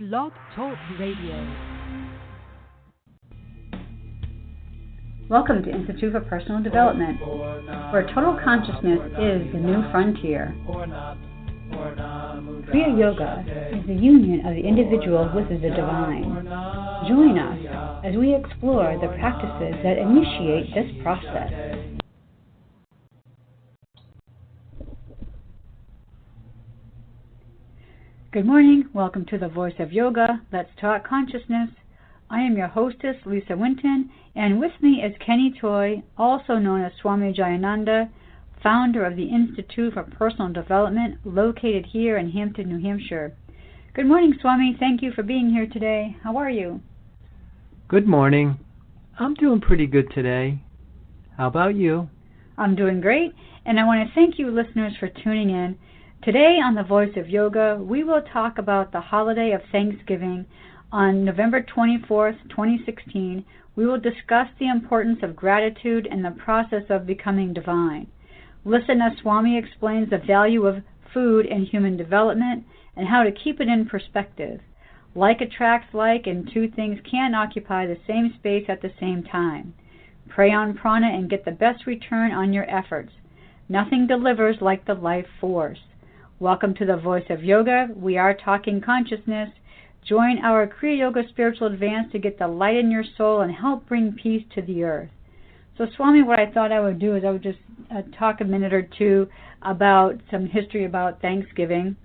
Blog Talk Radio. Welcome to Institute for Personal Development, where total consciousness is the new frontier. Kriya Yoga is the union of the individual with the divine. Join us as we explore the practices that initiate this process. Good morning. Welcome to the Voice of Yoga. Let's Talk Consciousness. I am your hostess, Lisa Winton, and with me is Kenny Toy, also known as Swami Jayananda, founder of the Institute for Personal Development, located here in Hampton, New Hampshire. Good morning, Swami. Thank you for being here today. How are you? Good morning. I'm doing pretty good today. How about you? I'm doing great, and I want to thank you, listeners, for tuning in. Today on The Voice of Yoga, we will talk about the holiday of Thanksgiving. On November 24th, 2016, we will discuss the importance of gratitude and the process of becoming divine. Listen as Swami explains the value of food in human development and how to keep it in perspective. Like attracts like, and two things can't occupy the same space at the same time. Pray on Prana and get the best return on your efforts. Nothing delivers like the life force. Welcome to the Voice of Yoga. We are talking consciousness. Join our Kriya Yoga Spiritual Advance to get the light in your soul and help bring peace to the earth. So, Swami, what I thought I would do is I would just talk a minute or two about some history about Thanksgiving.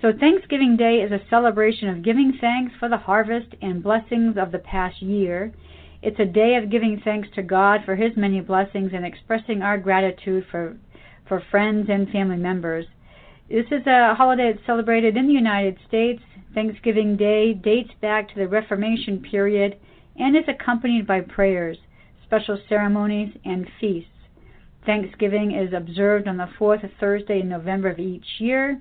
So Thanksgiving Day is a celebration of giving thanks for the harvest and blessings of the past year. It's a day of giving thanks to God for His many blessings and expressing our gratitude for friends and family members. This is a holiday that's celebrated in the United States. Thanksgiving Day dates back to the Reformation period and is accompanied by prayers, special ceremonies, and feasts. Thanksgiving is observed on the fourth Thursday in November of each year,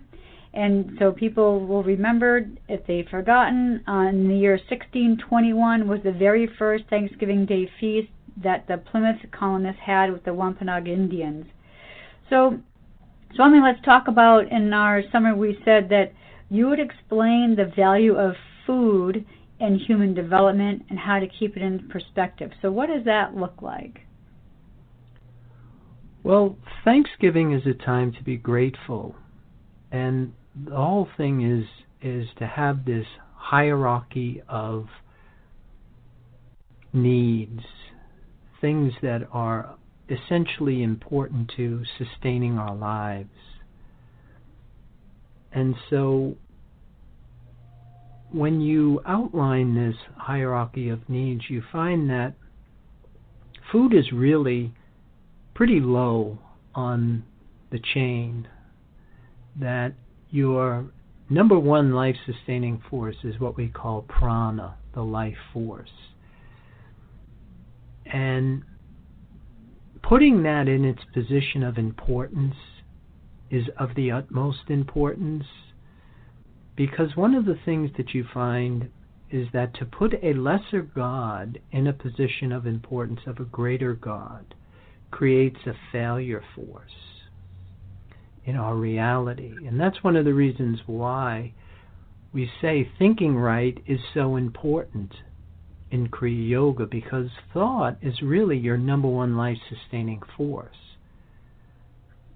and so people will remember, if they've forgotten, in the year 1621 was the very first Thanksgiving Day feast that the Plymouth colonists had with the Wampanoag Indians. So, Swami, let's talk about, in our summer we said that you would explain the value of food in human development and how to keep it in perspective. So what does that look like? Well, Thanksgiving is a time to be grateful. And the whole thing is to have this hierarchy of needs, things that are essentially important to sustaining our lives. And so when you outline this hierarchy of needs, you find that food is really pretty low on the chain, that your number one life-sustaining force is what we call Prana, the life force. And putting that in its position of importance is of the utmost importance, because one of the things that you find is that to put a lesser God in a position of importance of a greater God creates a failure force in our reality. And that's one of the reasons why we say thinking right is so important in Kriya Yoga, because thought is really your number one life-sustaining force.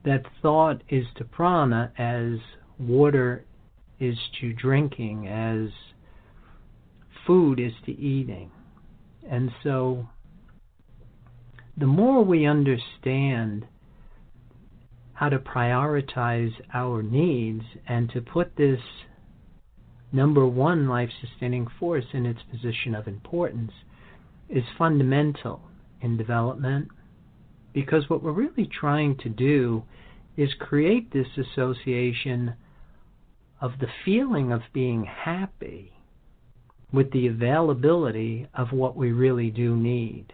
That thought is to prana as water is to drinking, as food is to eating. And so the more we understand how to prioritize our needs and to put this number one life-sustaining force in its position of importance is fundamental in development, because what we're really trying to do is create this association of the feeling of being happy with the availability of what we really do need.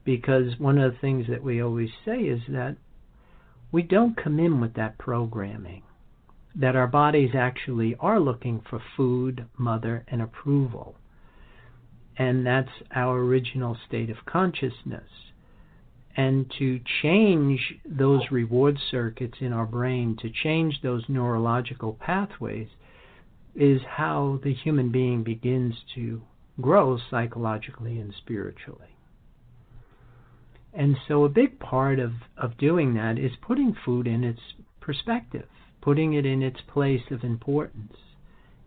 Because one of the things that we always say is that we don't come in with that programming, that our bodies actually are looking for food, mother, and approval. And that's our original state of consciousness. And to change those reward circuits in our brain, to change those neurological pathways, is how the human being begins to grow psychologically and spiritually. And so a big part of doing that is putting food in its perspective, putting it in its place of importance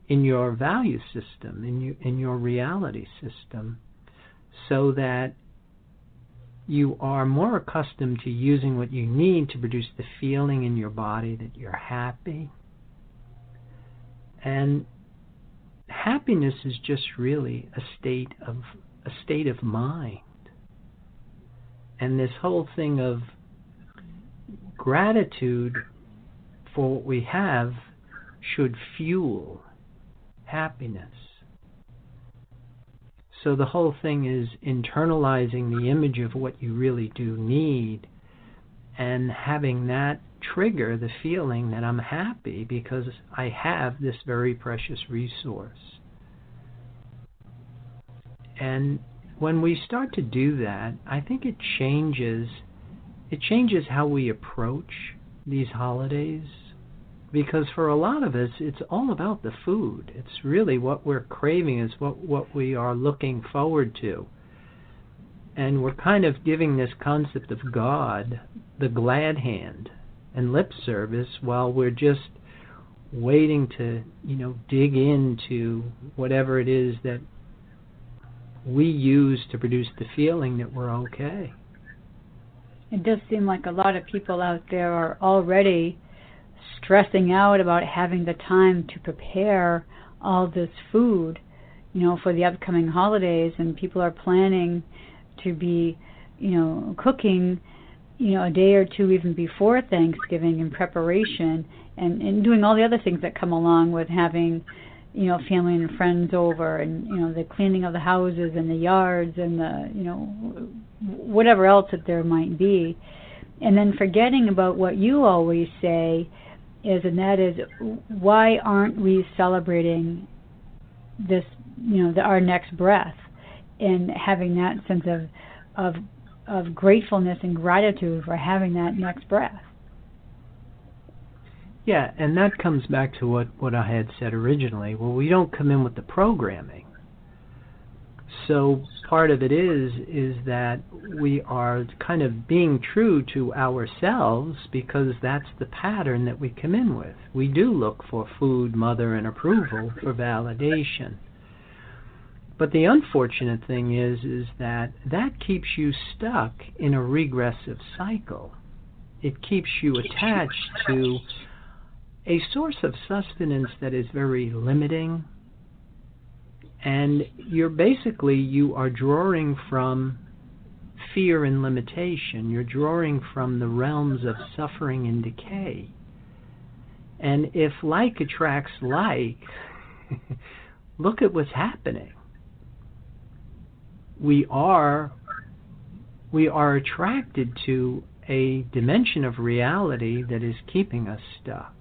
in your value system, in your reality system, so that you are more accustomed to using what you need to produce the feeling in your body that you're happy. And happiness is just really a state of mind. And this whole thing of gratitude for what we have should fuel happiness. So the whole thing is internalizing the image of what you really do need and having that trigger the feeling that I'm happy because I have this very precious resource. And when we start to do that, I think it changes how we approach these holidays, because for a lot of us, it's all about the food. It's really what we're craving, is what we are looking forward to. And we're kind of giving this concept of God the glad hand and lip service while we're just waiting to, dig into whatever it is that we use to produce the feeling that we're okay. It does seem like a lot of people out there are already stressing out about having the time to prepare all this food, for the upcoming holidays, and people are planning to be, cooking, a day or two even before Thanksgiving in preparation, and doing all the other things that come along with having, family and friends over, and, the cleaning of the houses and the yards and the, whatever else that there might be. And then forgetting about what you always say is, and that is, why aren't we celebrating this, our next breath, and having that sense of gratefulness and gratitude for having that next breath? Yeah, and that comes back to what I had said originally. Well, we don't come in with the programming. So part of it is that we are kind of being true to ourselves, because that's the pattern that we come in with. We do look for food, mother, and approval for validation. But the unfortunate thing is that keeps you stuck in a regressive cycle. It keeps you attached to a source of sustenance that is very limiting, and you are drawing from fear and limitation. You're drawing from the realms of suffering and decay. And if like attracts like, look at what's happening. We are attracted to a dimension of reality that is keeping us stuck,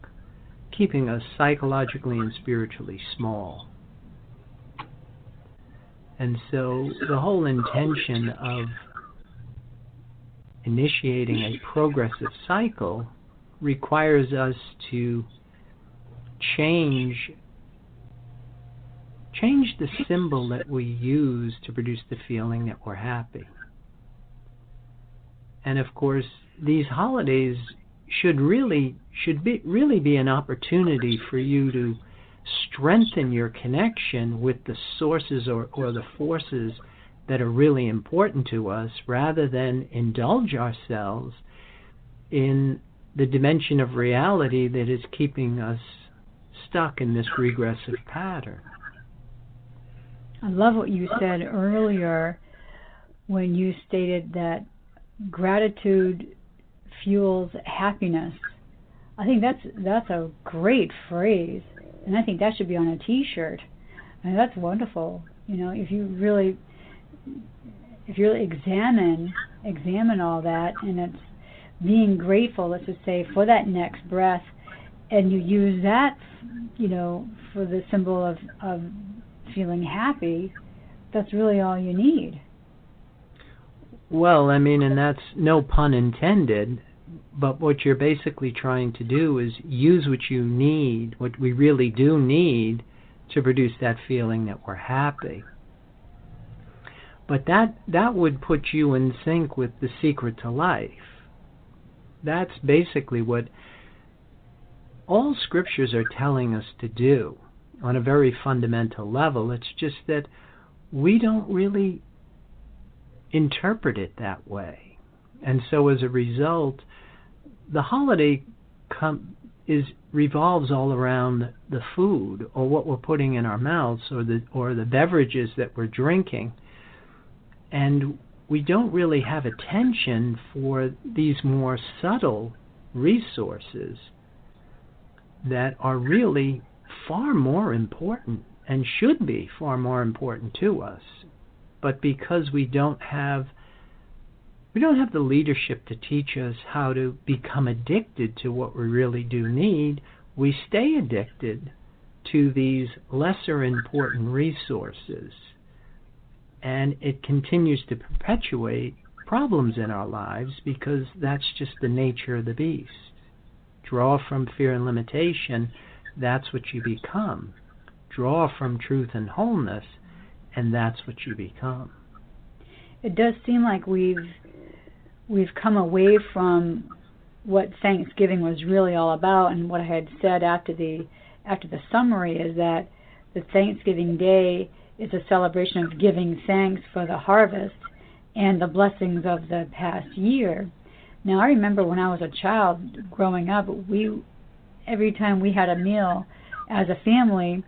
keeping us psychologically and spiritually small. And so the whole intention of initiating a progressive cycle requires us to change the symbol that we use to produce the feeling that we're happy. And of course, these holidays should really be an opportunity for you to strengthen your connection with the sources or the forces that are really important to us, rather than indulge ourselves in the dimension of reality that is keeping us stuck in this regressive pattern. I love what you said earlier when you stated that gratitude fuels happiness. I think that's a great phrase, and I think that should be on a T-shirt. And that's wonderful. If you really examine all that, and it's being grateful, let's just say, for that next breath, and you use that, for the symbol of feeling happy, that's really all you need. Well, and that's no pun intended, but what you're basically trying to do is use what you need, what we really do need, to produce that feeling that we're happy. But that would put you in sync with the secret to life. That's basically what all scriptures are telling us to do on a very fundamental level. It's just that we don't really interpret it that way. And so as a result, the holiday revolves all around the food or what we're putting in our mouths or the beverages that we're drinking. And we don't really have attention for these more subtle resources that are really far more important and should be far more important to us. But because we don't have the leadership to teach us how to become addicted to what we really do need, we stay addicted to these lesser important resources. And it continues to perpetuate problems in our lives because that's just the nature of the beast. Draw from fear and limitation, that's what you become. Draw from truth and wholeness, and that's what you become. It does seem like we've come away from what Thanksgiving was really all about, and what I had said after the summary is that the Thanksgiving Day is a celebration of giving thanks for the harvest and the blessings of the past year. Now, I remember when I was a child growing up, every time we had a meal as a family,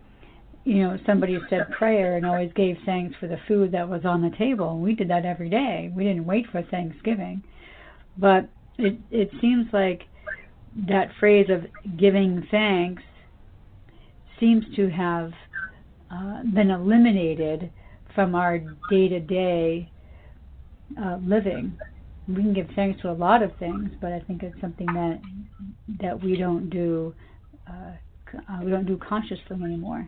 somebody said prayer and always gave thanks for the food that was on the table. We did that every day. We didn't wait for Thanksgiving. But it seems like that phrase of giving thanks seems to have been eliminated from our day-to-day living. We can give thanks to a lot of things, but I think it's something that we don't do consciously anymore.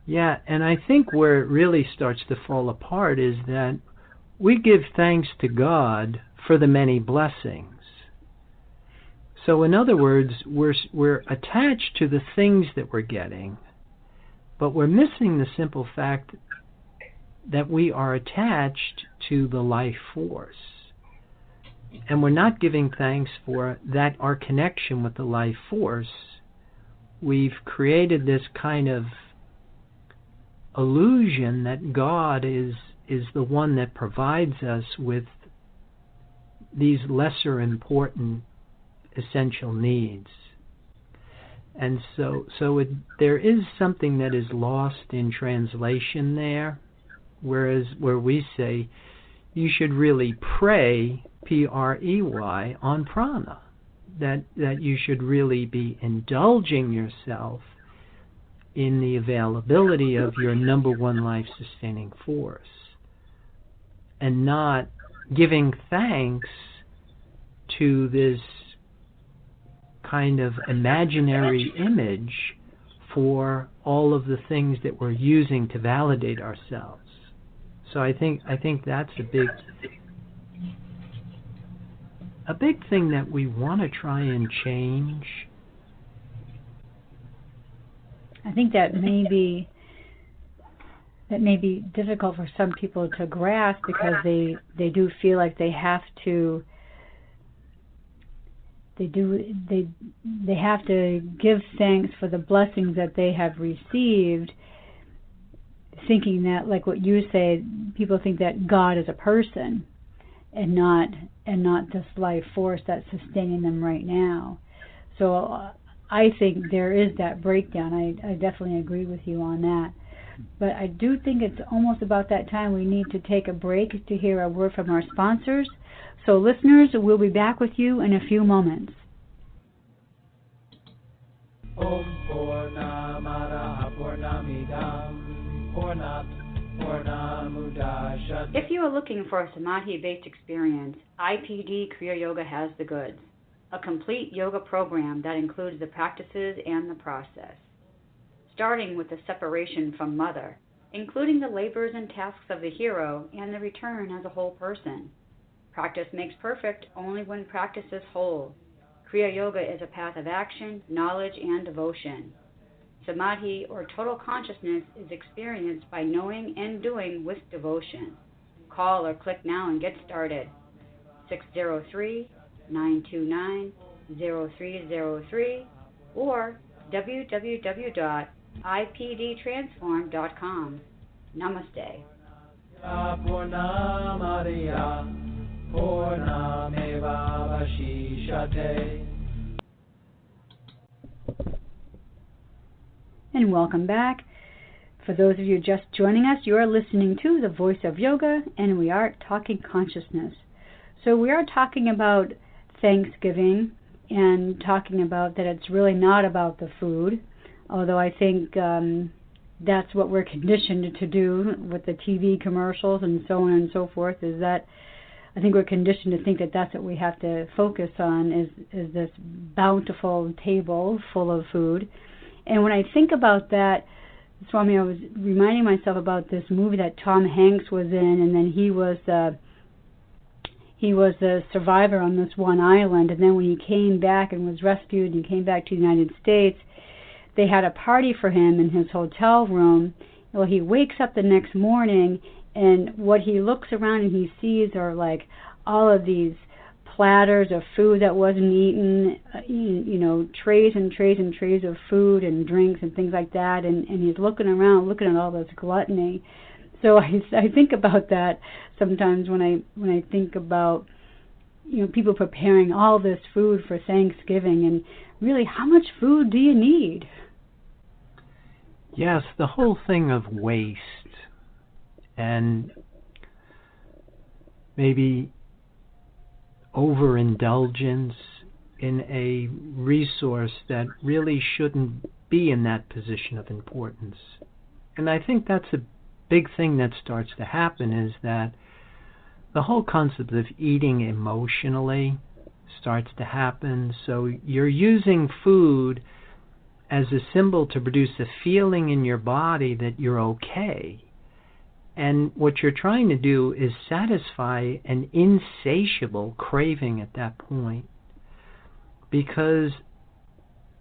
Yeah, and I think where it really starts to fall apart is that we give thanks to God for the many blessings. So in other words, we're attached to the things that we're getting, but we're missing the simple fact that we are attached to the life force. And we're not giving thanks for that, our connection with the life force. We've created this kind of illusion that God is the one that provides us with these lesser important essential needs. And so there is something that is lost in translation there, where we say you should really pray, P-R-E-Y, on prana, that you should really be indulging yourself in the availability of your number one life-sustaining force, and not giving thanks to this kind of imaginary image for all of the things that we're using to validate ourselves. So I think that's a big thing that we want to try and change. I think that may be difficult for some people to grasp, because they do feel like they have to give thanks for the blessings that they have received, thinking that, like what you say, people think that God is a person and not this life force that's sustaining them right now. So I think there is that breakdown. I definitely agree with you on that. But I do think it's almost about that time we need to take a break to hear a word from our sponsors. So listeners, we'll be back with you in a few moments. If you are looking for a Samadhi-based experience, IPD Kriya Yoga has the goods. A complete yoga program that includes the practices and the process. Starting with the separation from mother, including the labors and tasks of the hero and the return as a whole person. Practice makes perfect only when practice is whole. Kriya Yoga is a path of action, knowledge, and devotion. Samadhi, or total consciousness is experienced by knowing and doing with devotion. Call or click now and get started. 603-929-0303 or www.ipdtransform.com. Namaste. And welcome back. For those of you just joining us, you are listening to The Voice of Yoga, and we are talking consciousness. So we are talking about Thanksgiving and talking about that it's really not about the food, although I think that's what we're conditioned to do with the TV commercials and so on and so forth, is that I think we're conditioned to think that that's what we have to focus on, is this bountiful table full of food. And when I think about that, Swami, I was reminding myself about this movie that Tom Hanks was in, and then he was a survivor on this one island, and then when he came back and was rescued and he came back to the United States, they had a party for him in his hotel room. Well, he wakes up the next morning, and what he looks around and he sees are like all of these platters of food that wasn't eaten, trays and trays and trays of food and drinks and things like that, and he's looking around, looking at all this gluttony. So I think about that sometimes when I think about people preparing all this food for Thanksgiving, and really, how much food do you need? Yes, the whole thing of waste and maybe overindulgence in a resource that really shouldn't be in that position of importance. And I think that's a big thing that starts to happen, is that the whole concept of eating emotionally starts to happen. So you're using food as a symbol to produce a feeling in your body that you're okay. And what you're trying to do is satisfy an insatiable craving at that point. Because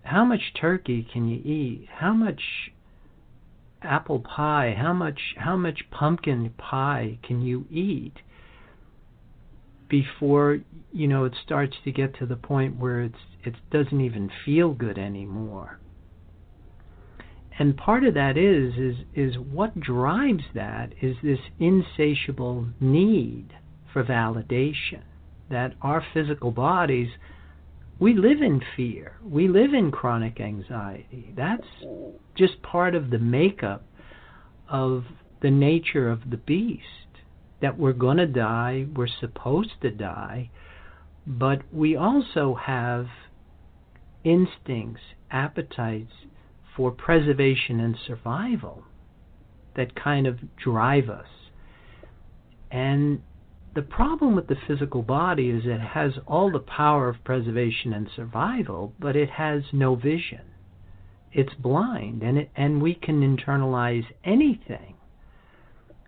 how much turkey can you eat? How much apple pie? How much pumpkin pie can you eat before it starts to get to the point where it doesn't even feel good anymore? And part of that is what drives that is this insatiable need for validation, that our physical bodies, we live in fear. We live in chronic anxiety. That's just part of the makeup of the nature of the beast, that we're going to die, we're supposed to die, but we also have instincts, appetites for preservation and survival that kind of drive us. And the problem with the physical body is it has all the power of preservation and survival, but it has no vision. It's blind, and we can internalize anything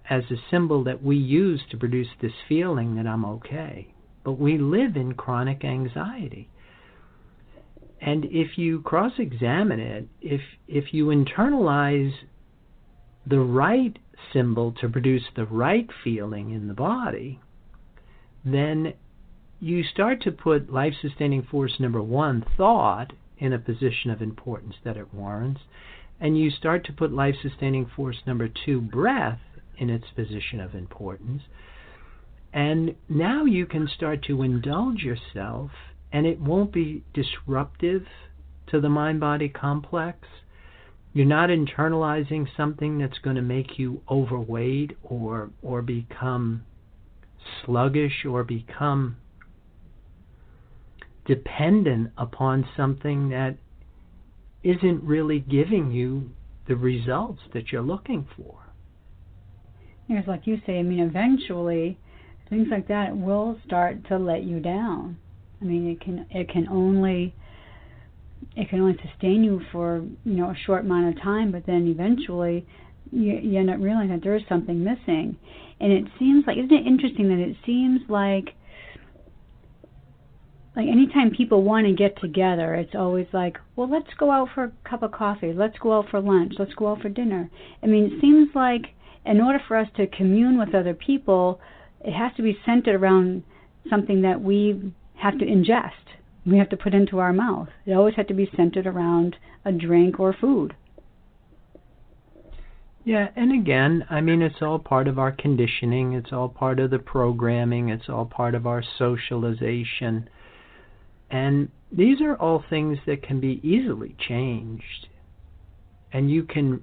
as a symbol that we use to produce this feeling that I'm okay. But we live in chronic anxiety. And if you cross-examine it, if you internalize the right symbol to produce the right feeling in the body, then you start to put life-sustaining force number 1, thought, in a position of importance that it warrants, and you start to put life-sustaining force number 2, breath, in its position of importance, and now you can start to indulge yourself, and it won't be disruptive to the mind-body complex. You're not internalizing something that's going to make you overweight or become sluggish or become dependent upon something that isn't really giving you the results that you're looking for. It's like you say, eventually things like that will start to let you down. It can only sustain you for a short amount of time, but then eventually you end up realizing that there is something missing. And it seems like, isn't it interesting that it seems like like anytime people want to get together, it's always like, well, let's go out for a cup of coffee, let's go out for lunch, let's go out for dinner. I mean, it seems like in order for us to commune with other people, it has to be centered around something that we have to ingest. We have to put into our mouth. It always has to be centered around a drink or food. Yeah, and again, I mean, it's all part of our conditioning. It's all part of the programming. It's all part of our socialization. And these are all things that can be easily changed. And you can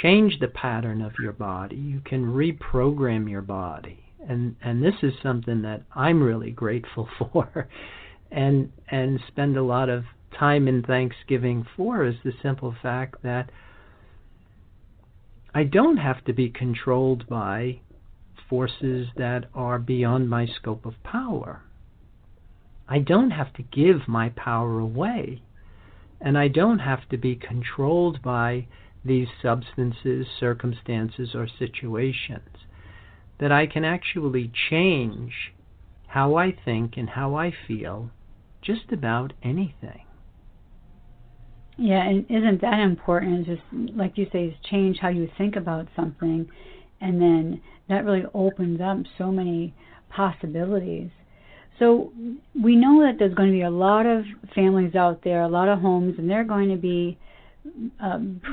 change the pattern of your body. You can reprogram your body. And this is something that I'm really grateful for and spend a lot of time in Thanksgiving for, is the simple fact that I don't have to be controlled by forces that are beyond my scope of power. I don't have to give my power away, and I don't have to be controlled by these substances, circumstances, or situations. That I can actually change how I think and how I feel just about anything. Yeah, and isn't that important? Just like you say, change how you think about something, and then that really opens up so many possibilities. So we know that there's going to be a lot of families out there, a lot of homes, and they're going to be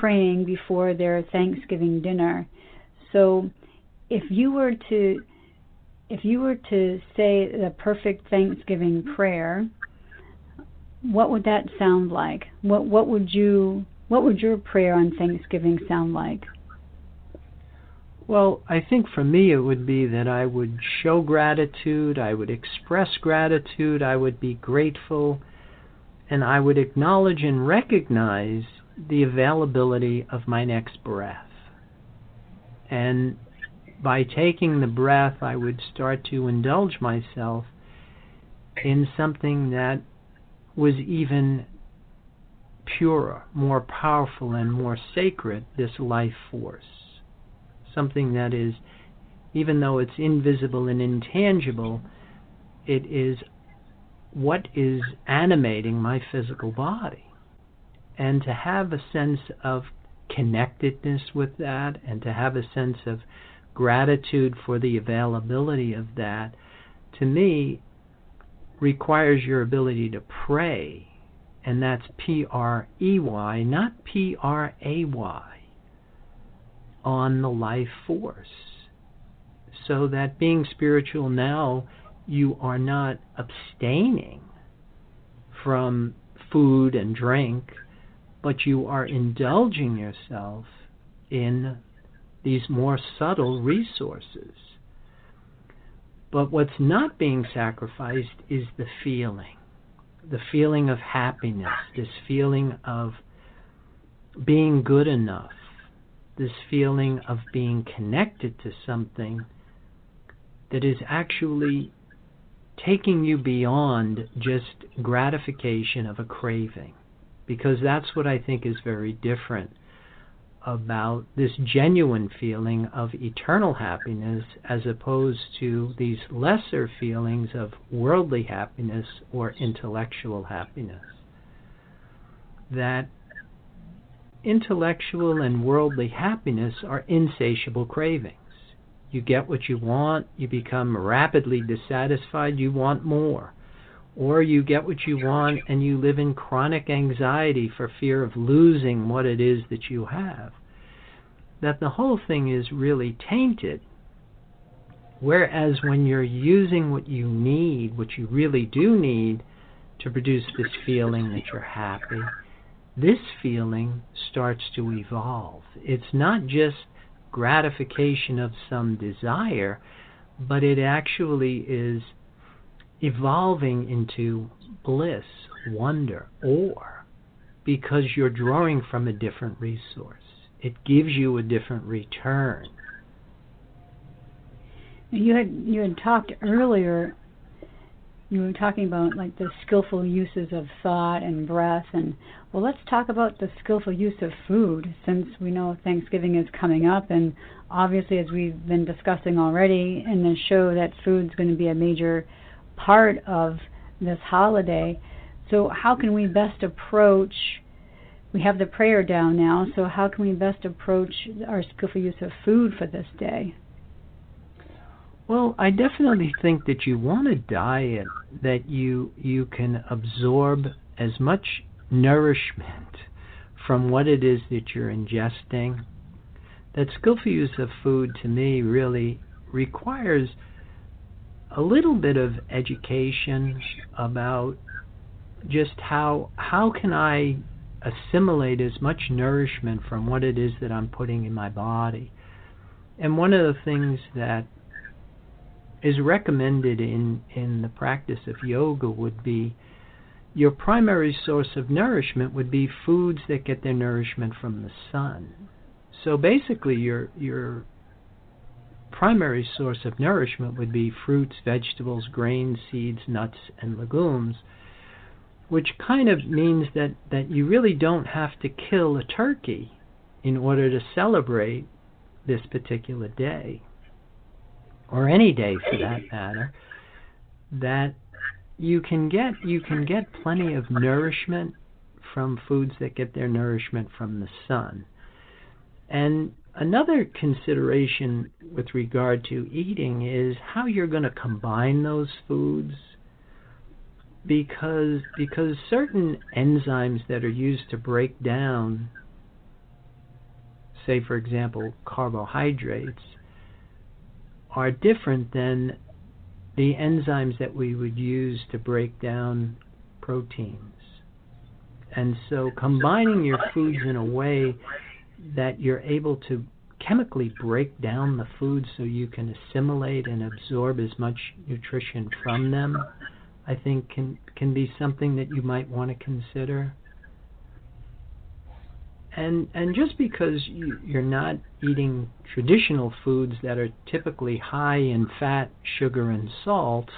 praying before their Thanksgiving dinner. So if you were to say the perfect Thanksgiving prayer, what would that sound like? What would your prayer on Thanksgiving sound like? Well, I think for me it would be that I would show gratitude, I would express gratitude, I would be grateful, and I would acknowledge and recognize the availability of my next breath. And by taking the breath, I would start to indulge myself in something that was even purer, more powerful, and more sacred, this life force. Something that is, even though it's invisible and intangible, it is what is animating my physical body. And to have a sense of connectedness with that, and to have a sense of gratitude for the availability of that, to me, requires your ability to pray. And that's P-R-E-Y, not P-R-A-Y, on the life force. So that being spiritual now, you are not abstaining from food and drink, but you are indulging yourself in these more subtle resources. But what's not being sacrificed is the feeling of happiness, this feeling of being good enough, this feeling of being connected to something that is actually taking you beyond just gratification of a craving. Because that's what I think is very different about this genuine feeling of eternal happiness, as opposed to these lesser feelings of worldly happiness or intellectual happiness. That intellectual and worldly happiness are insatiable cravings. You get what you want, you become rapidly dissatisfied, you want more. Or you get what you want and you live in chronic anxiety for fear of losing what it is that you have. That the whole thing is really tainted. Whereas when you're using what you need, what you really do need to produce this feeling that you're happy, this feeling starts to evolve. It's not just gratification of some desire, but it actually is evolving into bliss, wonder, awe, because you're drawing from a different resource. It gives you a different return. You had talked earlier, you were talking about like the skillful uses of thought and breath, and well, let's talk about the skillful use of food, since we know Thanksgiving is coming up, and obviously, as we've been discussing already in the show, that food's going to be a major part of this holiday. So how can we best approach, we have the prayer down now, so how can we best approach our skillful use of food for this day? Well, I definitely think that you want a diet that you can absorb as much nourishment from what it is that you're ingesting. That skillful use of food, to me, really requires a little bit of education about just how can I assimilate as much nourishment from what it is that I'm putting in my body. And one of the things that is recommended in the practice of yoga would be your primary source of nourishment would be foods that get their nourishment from the sun. So basically your primary source of nourishment would be fruits, vegetables, grains, seeds, nuts, and legumes, which kind of means that you really don't have to kill a turkey in order to celebrate this particular day, or any day for that matter, that you can get plenty of nourishment from foods that get their nourishment from the sun. And another consideration with regard to eating is how you're going to combine those foods, because certain enzymes that are used to break down, say for example carbohydrates, are different than the enzymes that we would use to break down proteins. And so combining your foods in a way that you're able to chemically break down the foods so you can assimilate and absorb as much nutrition from them, I think can be something that you might want to consider. And just because you're not eating traditional foods that are typically high in fat, sugar, and salt,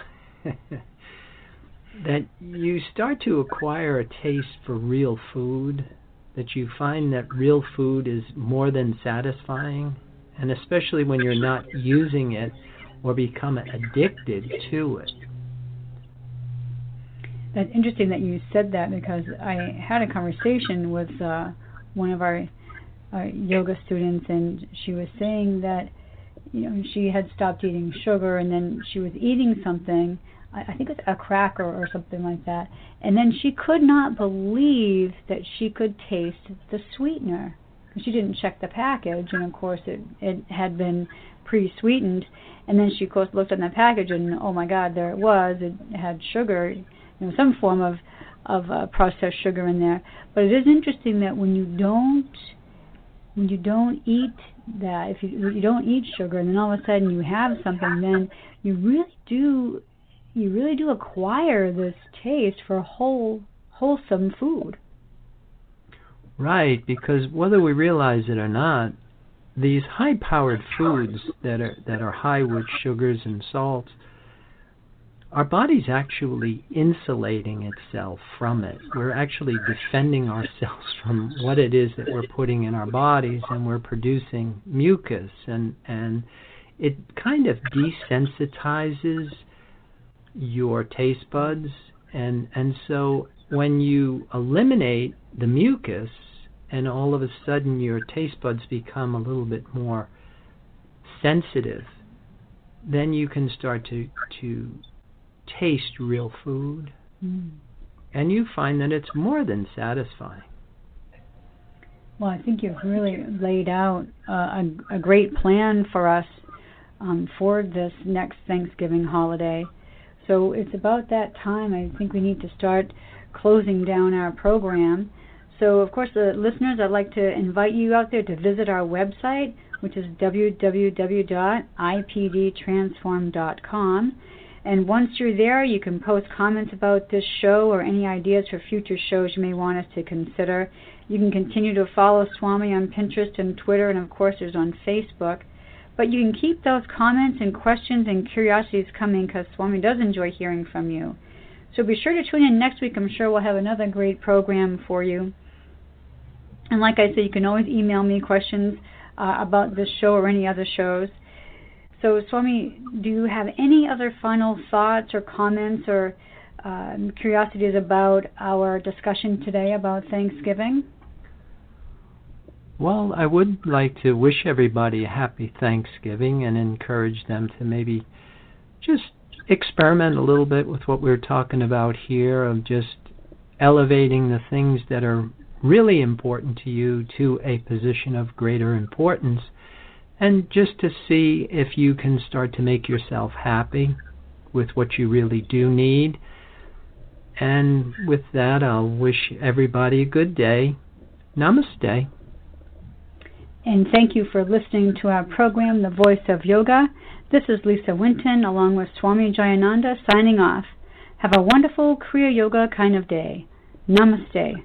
that you start to acquire a taste for real food, that you find that real food is more than satisfying, and especially when you're not using it or become addicted to it. That's interesting that you said that, because I had a conversation with one of our yoga students, and she was saying that she had stopped eating sugar, and then she was eating something, I think it was a cracker or something like that, and then she could not believe that she could taste the sweetener. She didn't check the package, and of course it had been pre-sweetened, and then she of course looked on the package, and oh my God, there it was. It had sugar, some form of processed sugar in there. But it is interesting that when you don't eat that, if you don't eat sugar, and then all of a sudden you have something, then you really do acquire this taste for wholesome food. Right, because whether we realize it or not, these high-powered foods that are high with sugars and salts, our body's actually insulating itself from it. We're actually defending ourselves from what it is that we're putting in our bodies, and we're producing mucus, and it kind of desensitizes your taste buds, and so when you eliminate the mucus, and all of a sudden your taste buds become a little bit more sensitive, then you can start to taste real food, and you find that it's more than satisfying. Well, I think you've really laid out a great plan for us for this next Thanksgiving holiday. So it's about that time. I think we need to start closing down our program. So, of course, the listeners, I'd like to invite you out there to visit our website, which is www.ipdtransform.com. And once you're there, you can post comments about this show or any ideas for future shows you may want us to consider. You can continue to follow Swami on Pinterest and Twitter, and of course there's on Facebook. But you can keep those comments and questions and curiosities coming, because Swami does enjoy hearing from you. So be sure to tune in next week. I'm sure we'll have another great program for you. And like I said, you can always email me questions about this show or any other shows. So, Swami, do you have any other final thoughts or comments or curiosities about our discussion today about Thanksgiving? Well, I would like to wish everybody a happy Thanksgiving and encourage them to maybe just experiment a little bit with what we're talking about here, of just elevating the things that are really important to you to a position of greater importance, and just to see if you can start to make yourself happy with what you really do need. And with that, I'll wish everybody a good day. Namaste. And thank you for listening to our program, The Voice of Yoga. This is Lisa Winton, along with Swami Jayananda, signing off. Have a wonderful Kriya Yoga kind of day. Namaste.